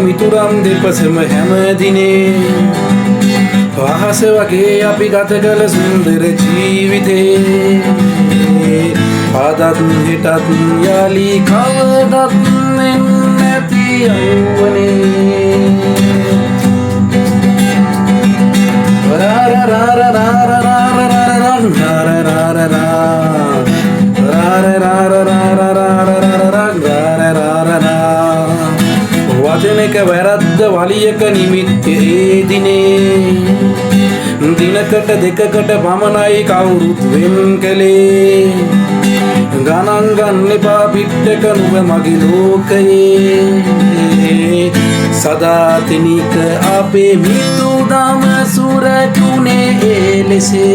මිතුරන් දෙපසම හැම දිනේ අහස වගේ අපි ගත කළ සුන්දර ජීවිතේ අදත් හිටත් යාලි කවදත් නැති යවුවනේ වචනක වැරද්ද වලියක නිමිත්තේ දිනේ දිනකට දෙකකට පමණයි කවුරුත් වෙන් කළේ ගණන් ගන්න එපා පිටක නුඹ මගේ ලෝකයේ සදා තිනික අපේ මිතුදම සුරකුනේ එලෙසේ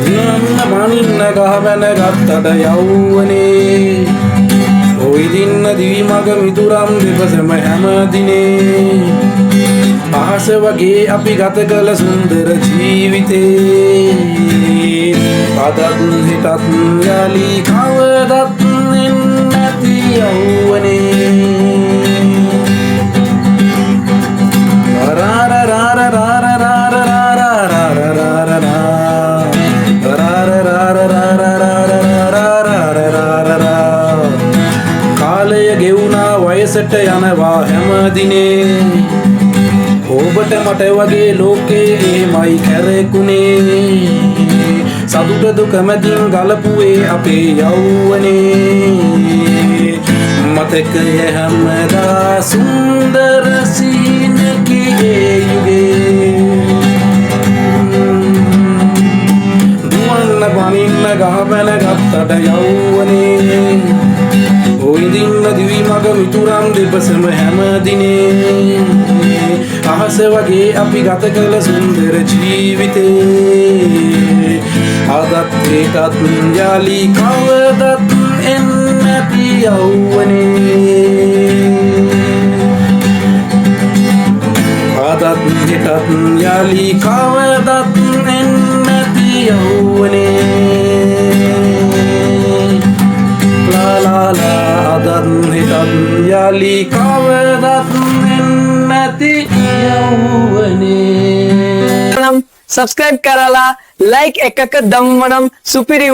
නන්න පනින්න ගහබැන ගත්තට යවුවනේ ඔය දින්න දිවි මග මිතුරම් දෙපසම හැම දිනේ අහස වගේ අපි ගත කළ සුන්දර ජීවිතේ අදත් හිටත් යාලි කවදත් නැති යවුවනේ කාලය ගෙවුනා වයසට යනවා හැම දිනේ ඔබට මට වගේ ලෝකේ එමයි කැරකුනේ සතුට දුක මැදින් ගලපුවේ අපේ යෞවනේ මතකය හැමදා සුන්දර සීනකේ යුගේ දුවන්න පනින්න ගහබැන ගත්තට යෞවනේ ඔය දින්න දිවි මග මිතුරන් දෙපසම හැම දිනේ අහස වගේ අපි ගත කළ සුන්දර ජීවිතේ අදත් ඒකත් යාලි කවදත් නැති යවුවනේ අදත් ඒකත් යාලි කවදත් නැති යවුවනේ අදත් හිටත් යාලි කවදත් නැති යවුවනේ सब्सक्राइब कराला लाइक एकक दम्मणम सुपिरि